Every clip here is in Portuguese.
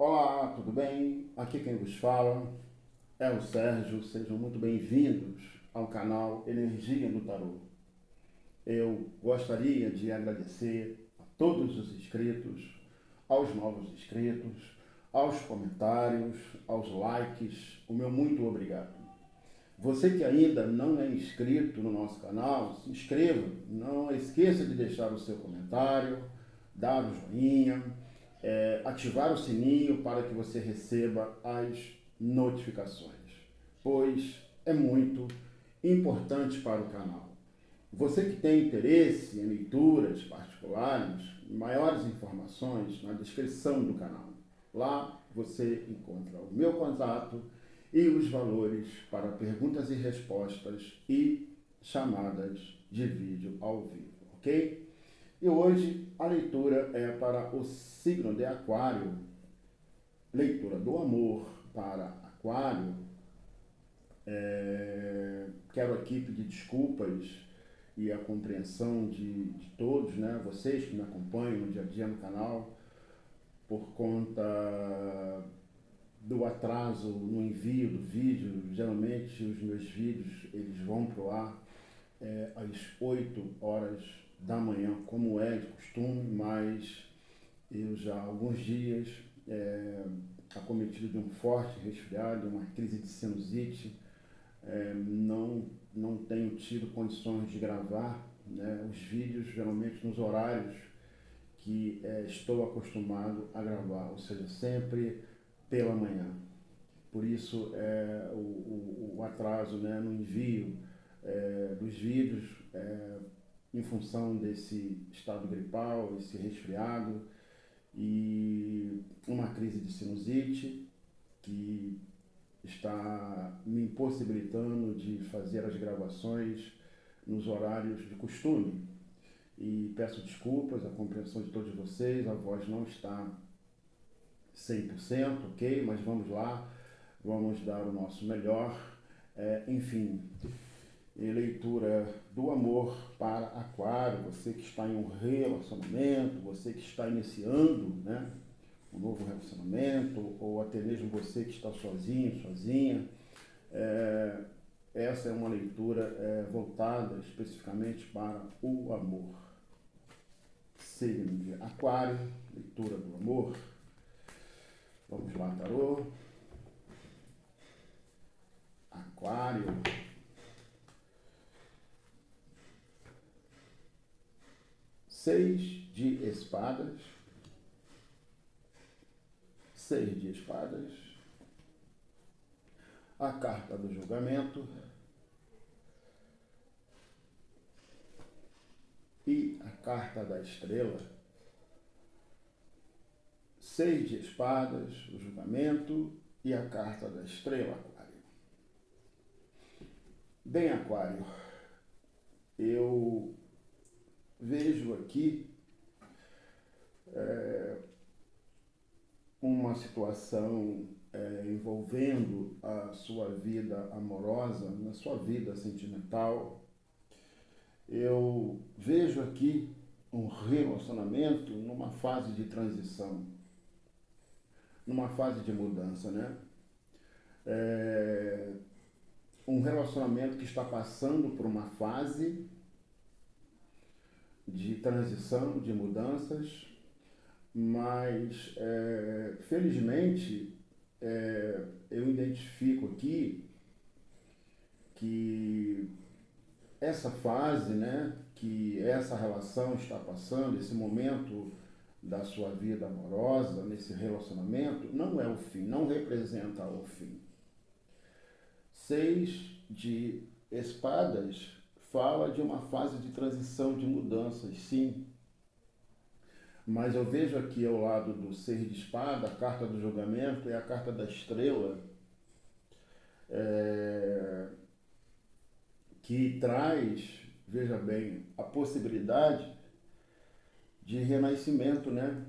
Olá, tudo bem? Aqui quem vos fala é o Sérgio. Sejam muito bem-vindos ao canal Energia do Tarô. Eu gostaria de agradecer a todos os inscritos, aos novos inscritos, aos comentários, aos likes. O meu muito obrigado. Você que ainda não é inscrito no nosso canal, se inscreva. Não esqueça de deixar o seu comentário, dar o joinha, ativar o sininho para que você receba as notificações, pois é muito importante para o canal. Você que tem interesse em leituras particulares, maiores informações na descrição do canal. Lá você encontra o meu contato e os valores para perguntas e respostas e chamadas de vídeo ao vivo, ok? E hoje a leitura é para o signo de Aquário, leitura do amor para Aquário. Quero aqui pedir desculpas e a compreensão de todos, né? Vocês que me acompanham no dia a dia no canal, por conta do atraso no envio do vídeo. Geralmente os meus vídeos eles vão para o ar às 8 horas da manhã, como é de costume, mas eu já há alguns dias acometido de um forte resfriado, uma crise de sinusite, não tenho tido condições de gravar, né, os vídeos geralmente nos horários que estou acostumado a gravar, ou seja, sempre pela manhã. Por isso o atraso, né, no envio dos vídeos, em função desse estado gripal, esse resfriado e uma crise de sinusite que está me impossibilitando de fazer as gravações nos horários de costume. E peço desculpas, a compreensão de todos vocês, a voz não está 100%, ok? Mas vamos lá, vamos dar o nosso melhor. Enfim, leitura do amor para Aquário, você que está em um relacionamento, você que está iniciando, né, um novo relacionamento, ou até mesmo você que está sozinho, sozinha. Essa é uma leitura voltada especificamente para o amor. Signo de Aquário, leitura do amor. Vamos lá, tarô. Aquário. Seis de espadas. Seis de espadas. A carta do julgamento. E a carta da estrela. Seis de espadas, o julgamento e a carta da estrela, Aquário. Bem, Aquário, eu vejo aqui uma situação envolvendo a sua vida amorosa, na sua vida sentimental. Eu vejo aqui um relacionamento numa fase de transição, numa fase de mudança, né? Um relacionamento que está passando por uma fase de transição, de mudanças, mas felizmente eu identifico aqui que essa fase, né, que essa relação está passando, esse momento da sua vida amorosa, nesse relacionamento, não é o fim, não representa o fim. Seis de espadas fala de uma fase de transição, de mudanças, sim. Mas eu vejo aqui ao lado do seis de espada, a carta do julgamento e a carta da estrela, que traz, veja bem, a possibilidade de renascimento, né?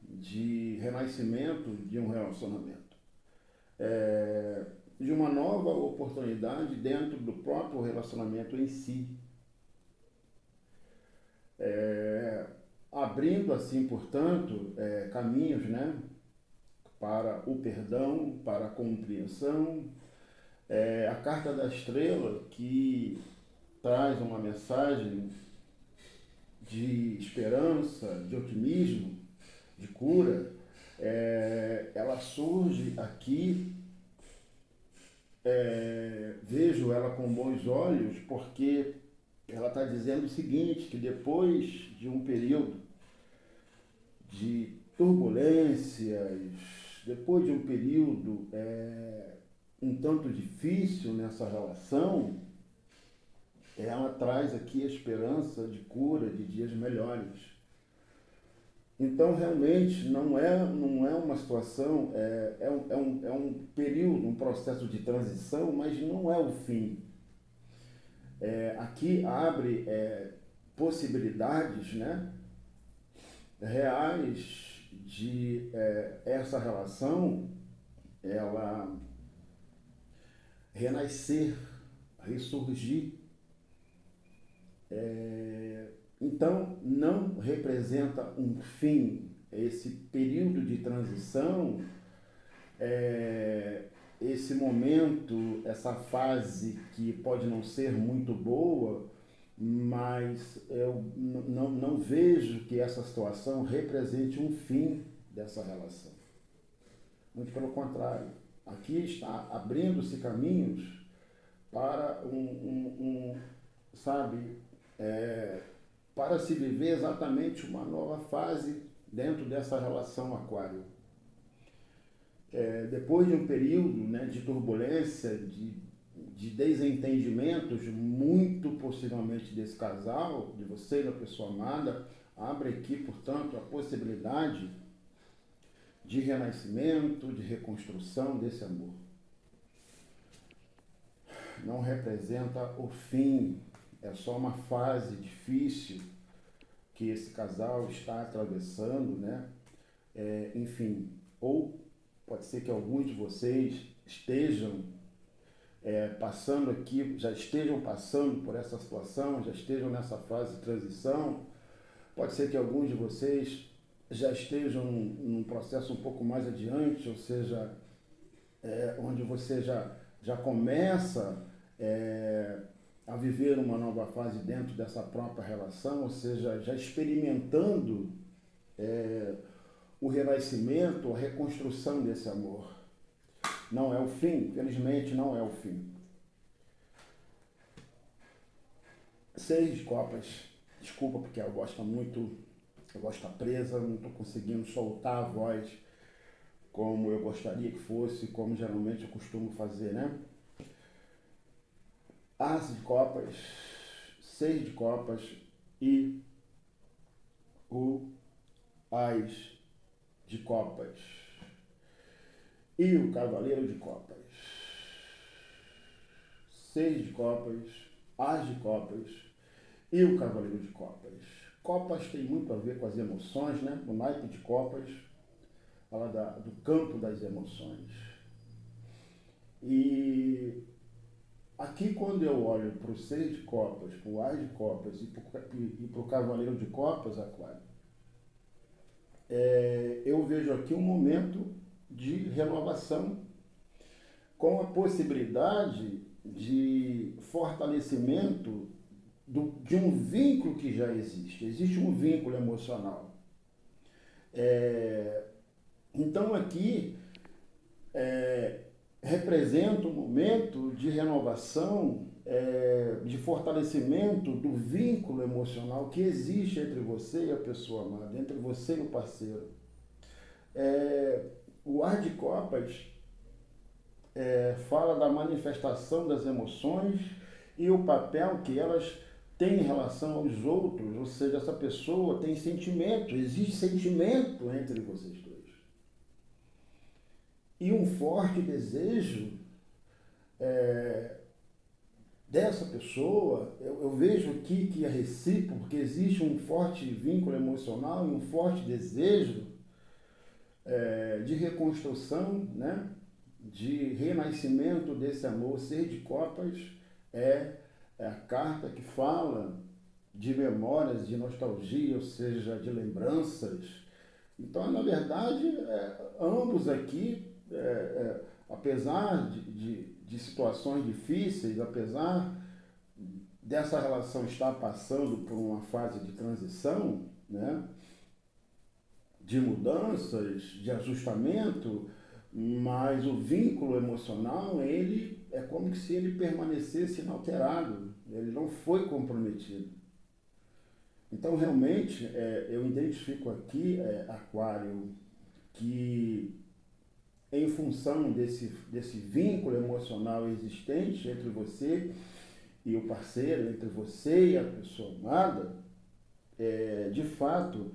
De renascimento de um relacionamento. De uma nova oportunidade dentro do próprio relacionamento em si. Abrindo assim, portanto, caminhos, né, para o perdão, para a compreensão. É a carta da estrela que traz uma mensagem de esperança, de otimismo, de cura. Ela surge aqui, vejo ela com bons olhos, porque ela está dizendo o seguinte, que depois de um período de turbulências, depois de um período um tanto difícil nessa relação, ela traz aqui a esperança de cura, de dias melhores. Então, realmente, não é uma situação, é um período, um processo de transição, mas não é o fim. Aqui abre possibilidades, né, reais de essa relação, ela renascer, ressurgir. Então, não representa um fim. Esse período de transição, esse momento, essa fase que pode não ser muito boa, mas eu não vejo que essa situação represente um fim dessa relação. Muito pelo contrário. Aqui está abrindo-se caminhos para para se viver exatamente uma nova fase dentro dessa relação aquário. Depois de um período, né, de turbulência, de desentendimentos, muito possivelmente desse casal, de você e da pessoa amada, abre aqui, portanto, a possibilidade de renascimento, de reconstrução desse amor. Não representa o fim, é só uma fase difícil que esse casal está atravessando, né? Enfim, ou pode ser que alguns de vocês estejam passando aqui, já estejam passando por essa situação, já estejam nessa fase de transição. Pode ser que alguns de vocês já estejam num processo um pouco mais adiante, ou seja, onde você já começa a viver uma nova fase dentro dessa própria relação, ou seja, já experimentando o renascimento, a reconstrução desse amor. Não é o fim, felizmente não é o fim. 6 de copas, desculpa porque a voz está presa, não estou conseguindo soltar a voz como eu gostaria que fosse, como geralmente eu costumo fazer, né? As de copas, 6 de copas e o As de copas e o cavaleiro de copas. 6 de copas, As de copas e o cavaleiro de copas. Copas tem muito a ver com as emoções, né? O naipe de copas fala do campo das emoções. E aqui, quando eu olho para o 6 de copas, para o As de copas e para o cavaleiro de copas, Aquário, eu vejo aqui um momento de renovação com a possibilidade de fortalecimento de um vínculo que já existe. Existe um vínculo emocional. Então, aqui representa um momento de renovação, de fortalecimento do vínculo emocional que existe entre você e a pessoa amada, entre você e o parceiro. O As de Copas fala da manifestação das emoções e o papel que elas têm em relação aos outros, ou seja, essa pessoa tem sentimento, existe sentimento entre vocês dois. E um forte desejo dessa pessoa, eu vejo aqui que é recíproco, porque existe um forte vínculo emocional e um forte desejo de reconstrução, né? De renascimento desse amor. 6 de copas é a carta que fala de memórias, de nostalgia, ou seja, de lembranças, Então, na verdade, ambos aqui, apesar de situações difíceis, apesar dessa relação estar passando por uma fase de transição, né, de mudanças, de ajustamento, mas o vínculo emocional, ele é como se ele permanecesse inalterado, ele não foi comprometido. Então, realmente, eu identifico aqui, Aquário, que em função desse vínculo emocional existente entre você e o parceiro, entre você e a pessoa amada, de fato,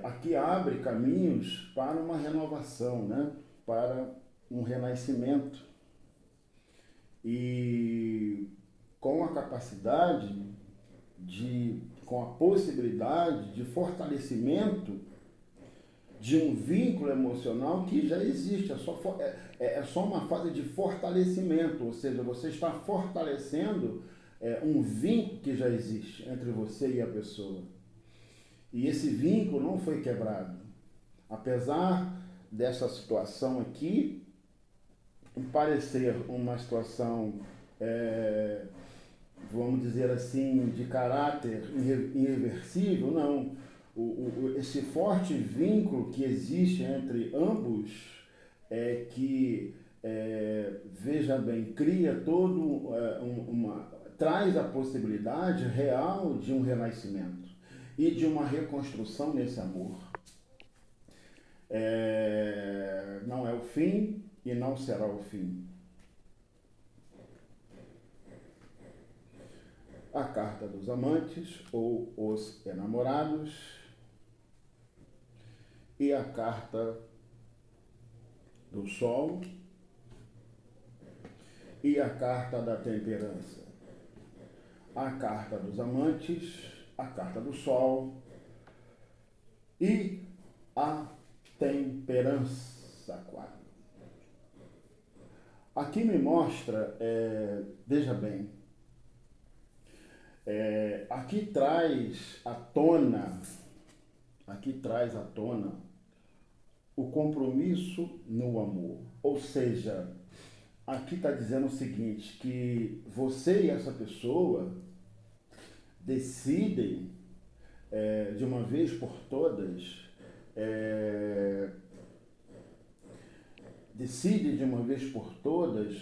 aqui abre caminhos para uma renovação, né? Para um renascimento. E com a capacidade com a possibilidade de fortalecimento de um vínculo emocional que já existe, é só uma fase de fortalecimento, ou seja, você está fortalecendo um vínculo que já existe entre você e a pessoa. E esse vínculo não foi quebrado. Apesar dessa situação aqui parecer uma situação, vamos dizer assim, de caráter irreversível, não. Esse forte vínculo que existe entre ambos veja bem, cria traz a possibilidade real de um renascimento e de uma reconstrução nesse amor. Não é o fim e não será o fim. A carta dos amantes ou os enamorados e a carta do sol e a carta da temperança. A carta dos amantes, a carta do sol e a temperança, Aquário. Aqui me mostra, veja bem, aqui traz à tona o compromisso no amor. Ou seja, aqui está dizendo o seguinte, que você e essa pessoa decidem, de uma vez por todas,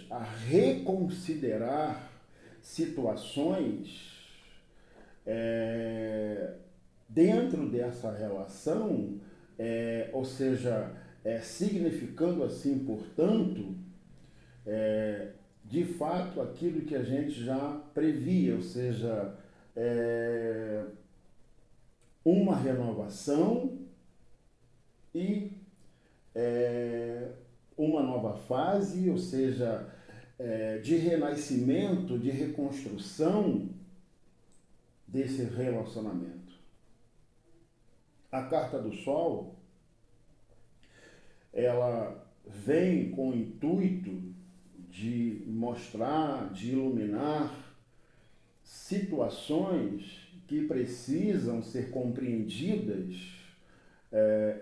a reconsiderar situações dentro dessa relação, ou seja, significando assim, portanto, de fato aquilo que a gente já previa, ou seja, uma renovação e uma nova fase, ou seja, de renascimento, de reconstrução desse relacionamento. A carta do Sol, ela vem com o intuito de mostrar, de iluminar situações que precisam ser compreendidas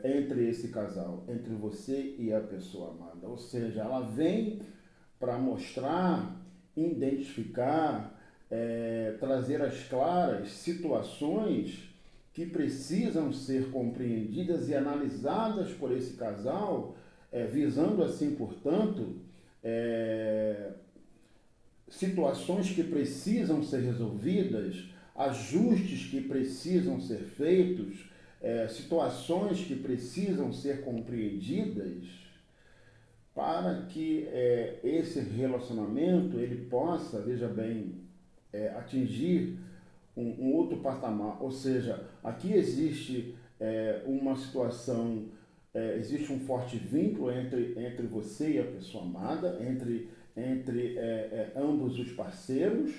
entre esse casal, entre você e a pessoa amada. Ou seja, ela vem para mostrar, identificar, trazer às claras situações que precisam ser compreendidas e analisadas por esse casal, visando assim, portanto, situações que precisam ser resolvidas, ajustes que precisam ser feitos, situações que precisam ser compreendidas para que esse relacionamento ele possa, veja bem, atingir um outro patamar. Ou seja, aqui existe uma situação, existe um forte vínculo entre você e a pessoa amada, entre ambos os parceiros,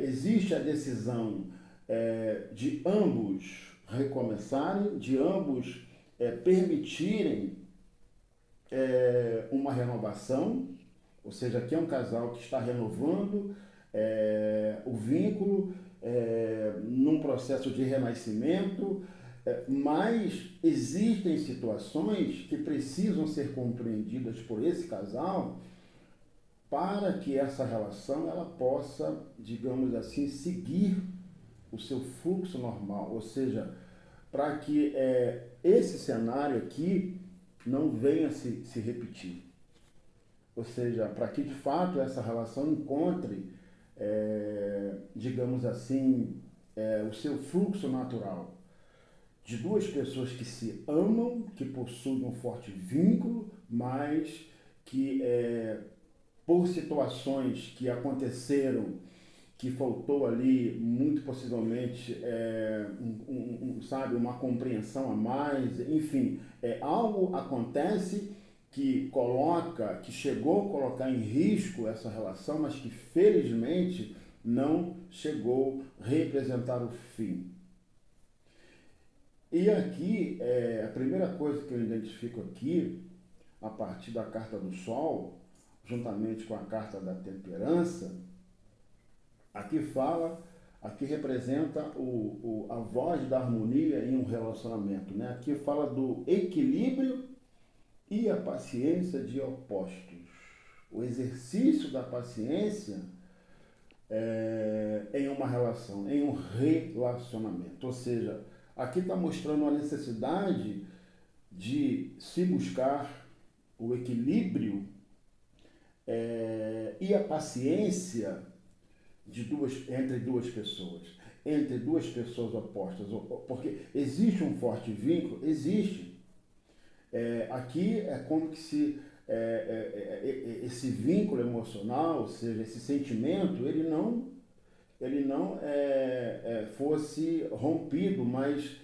existe a decisão de ambos recomeçarem, de ambos permitirem uma renovação, ou seja, aqui é um casal que está renovando o vínculo num processo de renascimento, Mas existem situações que precisam ser compreendidas por esse casal para que essa relação ela possa, digamos assim, seguir o seu fluxo normal, ou seja, para que esse cenário aqui não venha se repetir. Ou seja, para que de fato essa relação encontre, digamos assim, o seu fluxo natural de duas pessoas que se amam, que possuem um forte vínculo, mas que por situações que aconteceram, que faltou ali muito possivelmente sabe, uma compreensão a mais, enfim, algo acontece que chegou a colocar em risco essa relação, mas que felizmente não chegou a representar o fim. E aqui, a primeira coisa que eu identifico aqui, a partir da carta do Sol, juntamente com a carta da Temperança, aqui representa a voz da harmonia em um relacionamento, né? Aqui fala do equilíbrio e a paciência de opostos. O exercício da paciência em uma relação, em um relacionamento. Ou seja, aqui está mostrando a necessidade de se buscar o equilíbrio e a paciência entre duas pessoas opostas, porque existe um forte vínculo, existe. Aqui é como que se esse vínculo emocional, ou seja, esse sentimento, ele não fosse rompido, mas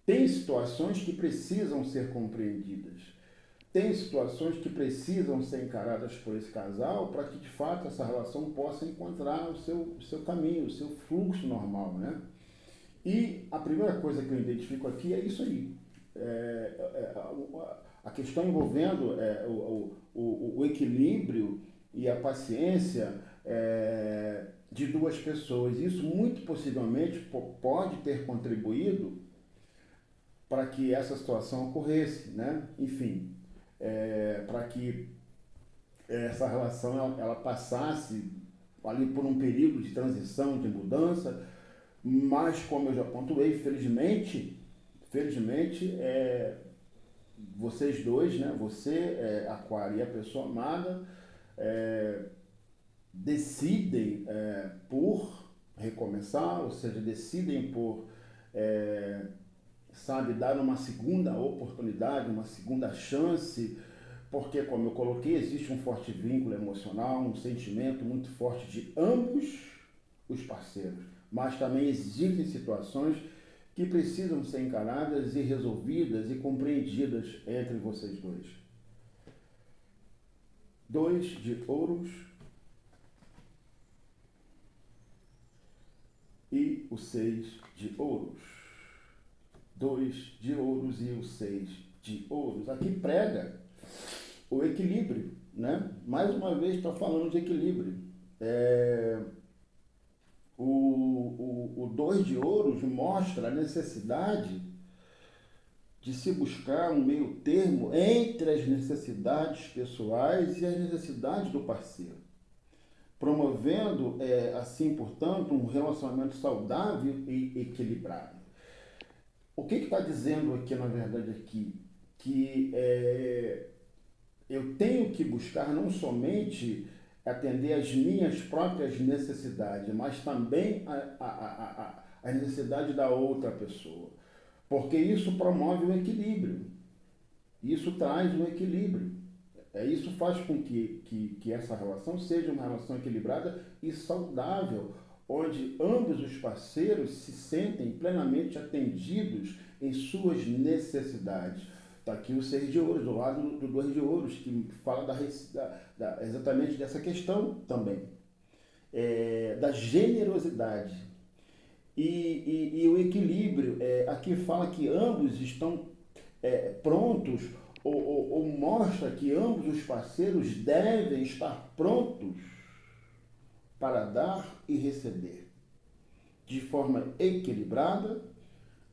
tem situações que precisam ser compreendidas. Tem situações que precisam ser encaradas por esse casal para que, de fato, essa relação possa encontrar o seu caminho, o seu fluxo normal, né? E a primeira coisa que eu identifico aqui é isso aí. A questão envolvendo o equilíbrio e a paciência de duas pessoas. Isso, muito possivelmente, pode ter contribuído para que essa situação ocorresse, né? Enfim, para que essa relação ela passasse ali por um período de transição, de mudança, mas como eu já pontuei, felizmente, vocês dois, né? Você, Aquário, e a pessoa amada, decidem por recomeçar, ou seja, decidem por dar uma segunda oportunidade, uma segunda chance, porque, como eu coloquei, existe um forte vínculo emocional, um sentimento muito forte de ambos os parceiros, mas também existem situações que precisam ser encaradas e resolvidas e compreendidas entre vocês dois. 2 de ouros e o 6 de ouros. 2 de ouros e o 6 de ouros. Aqui prega o equilíbrio, né? Mais uma vez está falando de equilíbrio. O 2 de ouros mostra a necessidade de se buscar um meio termo entre as necessidades pessoais e as necessidades do parceiro, promovendo, assim, portanto, um relacionamento saudável e equilibrado. O que está dizendo aqui, na verdade, aqui? Que eu tenho que buscar não somente atender às minhas próprias necessidades, mas também a necessidade da outra pessoa. Porque isso promove um equilíbrio. Isso traz um equilíbrio. Isso faz com que essa relação seja uma relação equilibrada e saudável, onde ambos os parceiros se sentem plenamente atendidos em suas necessidades. Está aqui o 6 de ouros, do lado do 2 de ouros, que fala exatamente dessa questão também, da generosidade. E o equilíbrio, aqui fala que ambos estão prontos, ou mostra que ambos os parceiros devem estar prontos para dar e receber, de forma equilibrada,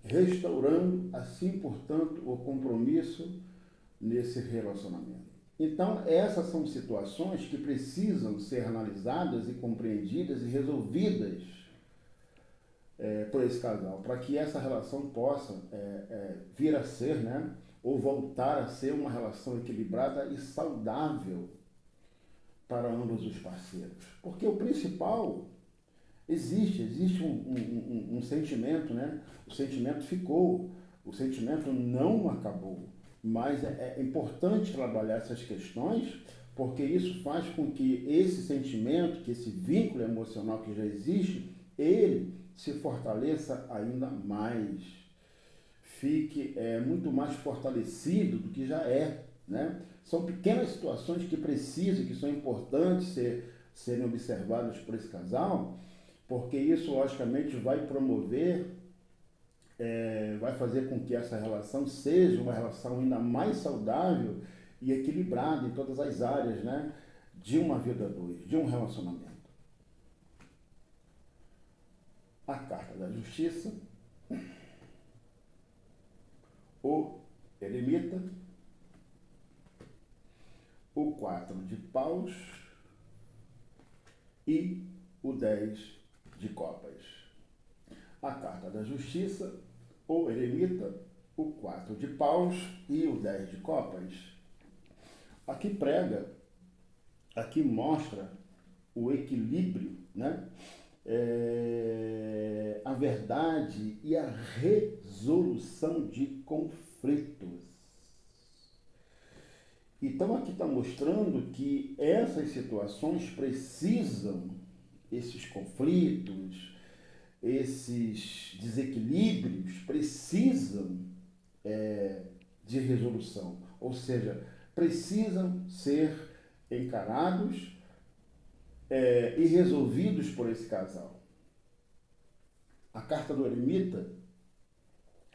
restaurando, assim, portanto, o compromisso nesse relacionamento. Então, essas são situações que precisam ser analisadas e compreendidas e resolvidas por esse casal, para que essa relação possa vir a ser, né, ou voltar a ser uma relação equilibrada e saudável para ambos os parceiros. Porque o principal, existe um sentimento, né? O sentimento ficou, o sentimento não acabou, mas é importante trabalhar essas questões, porque isso faz com que esse sentimento, que esse vínculo emocional que já existe, ele se fortaleça ainda mais, fique muito mais fortalecido do que já é, né? São pequenas situações que precisam, que são importantes serem observadas por esse casal, porque isso, logicamente, vai promover, vai fazer com que essa relação seja uma relação ainda mais saudável e equilibrada em todas as áreas, né, de uma vida a dois, de um relacionamento. A carta da justiça, o eremita, o 4 de paus e o 10 de copas. A carta da justiça, o eremita, o 4 de paus e o 10 de copas. Aqui prega, aqui mostra o equilíbrio, né? A verdade e a resolução de conflitos. Então aqui está mostrando que essas situações precisam, esses conflitos, esses desequilíbrios precisam de resolução, ou seja, precisam ser encarados e resolvidos por esse casal. A carta do eremita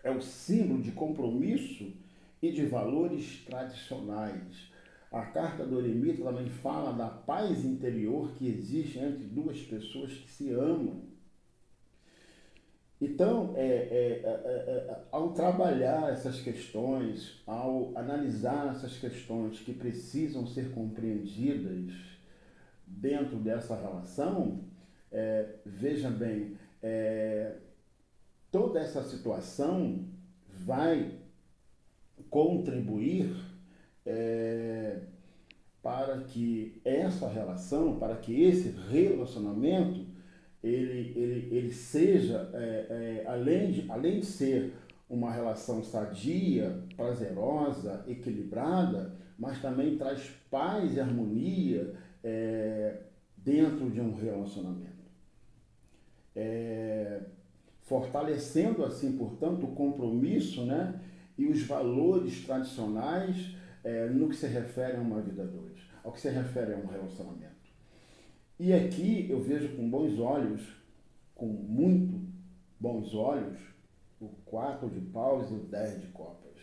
é o símbolo de compromisso e de valores tradicionais. A carta do eremita também fala da paz interior que existe entre duas pessoas que se amam. Então, ao trabalhar essas questões, ao analisar essas questões que precisam ser compreendidas dentro dessa relação, veja bem, toda essa situação vai contribuir para que essa relação, para que esse relacionamento, ele seja, além de ser uma relação sadia, prazerosa, equilibrada, mas também traz paz e harmonia dentro de um relacionamento. Fortalecendo assim, portanto, o compromisso, né, e os valores tradicionais no que se refere a uma vida a dois, ao que se refere a um relacionamento. E aqui eu vejo com bons olhos, com muito bons olhos, o 4 de paus e o 10 de copas.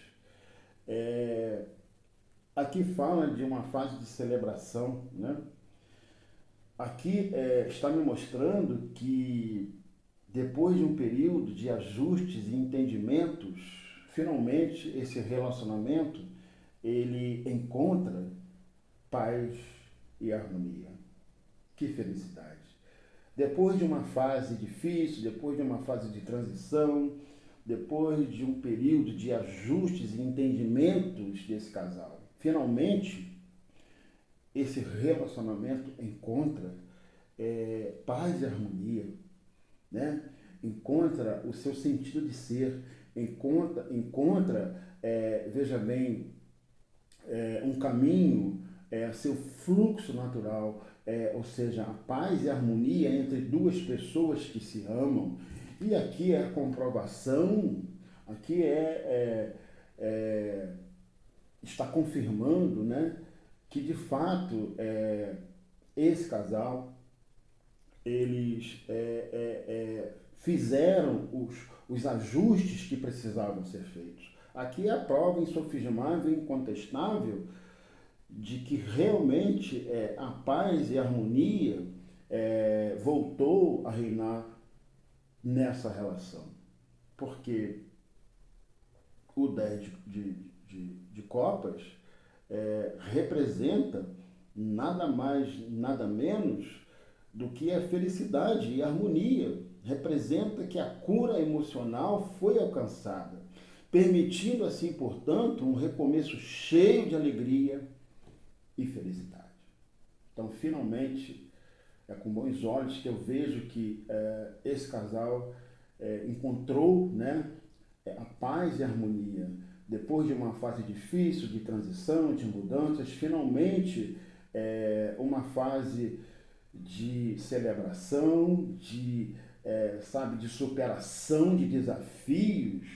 Aqui fala de uma fase de celebração, né? Aqui está me mostrando que depois de um período de ajustes e entendimentos, finalmente esse relacionamento ele encontra paz e harmonia. Que felicidade! Depois de uma fase difícil, depois de uma fase de transição, depois de um período de ajustes e entendimentos desse casal, finalmente esse relacionamento encontra paz e harmonia, né? Encontra o seu sentido de ser, encontra veja bem, um caminho, seu fluxo natural, ou seja, a paz e a harmonia entre duas pessoas que se amam. E aqui é a comprovação, aqui está confirmando, né, que de fato esse casal, eles fizeram os ajustes que precisavam ser feitos. Aqui é a prova insofismável e incontestável de que realmente a paz e a harmonia voltou a reinar nessa relação. Porque o 10 de copas representa nada mais, nada menos do que a felicidade e a harmonia. Representa que a cura emocional foi alcançada, permitindo assim, portanto, um recomeço cheio de alegria e felicidade. Então, finalmente, é com bons olhos que eu vejo que esse casal encontrou, né, a paz e a harmonia. Depois de uma fase difícil, de transição, de mudanças, finalmente uma fase de celebração, sabe, de superação de desafios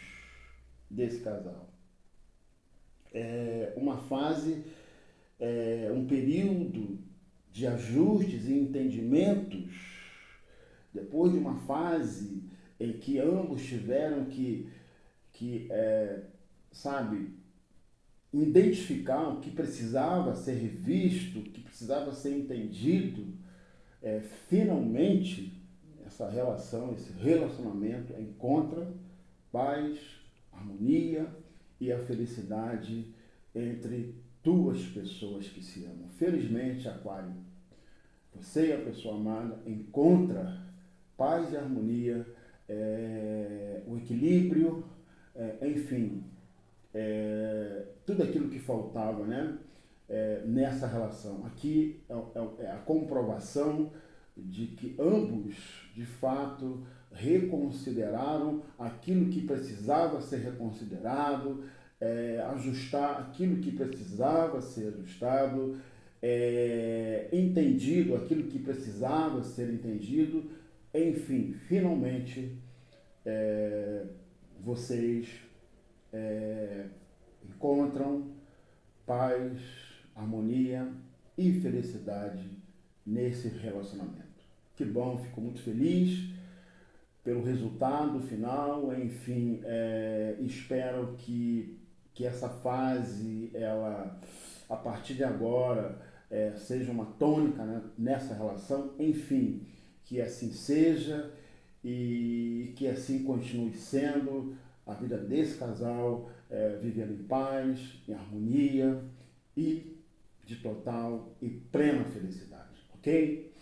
desse casal. Uma fase, um período de ajustes e entendimentos, depois de uma fase em que ambos tiveram sabe, identificar o que precisava ser revisto, o que precisava ser entendido, finalmente essa relação, esse relacionamento encontra paz, harmonia e a felicidade entre duas pessoas que se amam. Felizmente, Aquário, você e a pessoa amada encontram paz e harmonia, o equilíbrio, enfim, tudo aquilo que faltava, né, nessa relação. Aqui é a comprovação de que ambos, de fato, reconsideraram aquilo que precisava ser reconsiderado, ajustar aquilo que precisava ser ajustado, entendido aquilo que precisava ser entendido. Enfim, finalmente, vocês encontram paz, harmonia e felicidade nesse relacionamento. Que bom, fico muito feliz pelo resultado final. Enfim, espero que essa fase, ela, a partir de agora, seja uma tônica, né, nessa relação. Enfim, que assim seja e que assim continue sendo a vida desse casal, vivendo em paz, em harmonia e de total e plena felicidade, ok?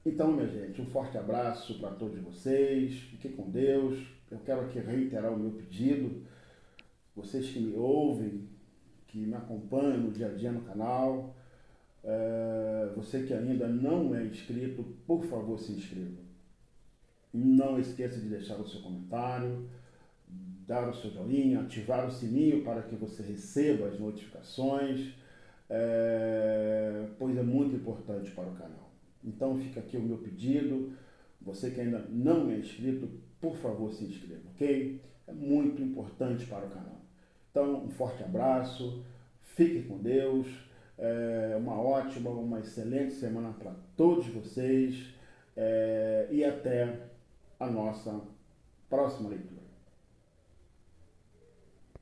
Então, minha gente, um forte abraço para todos vocês, fiquem com Deus. Eu quero aqui reiterar o meu pedido, vocês que me ouvem, que me acompanham no dia a dia no canal, você que ainda não é inscrito, por favor, se inscreva. Não esqueça de deixar o seu comentário, dar o seu joinha, ativar o sininho para que você receba as notificações, pois é muito importante para o canal. Então fica aqui o meu pedido, você que ainda não é inscrito, por favor se inscreva, ok? É muito importante para o canal. Então um forte abraço, fiquem com Deus, uma ótima, uma excelente semana para todos vocês, e até a nossa próxima leitura.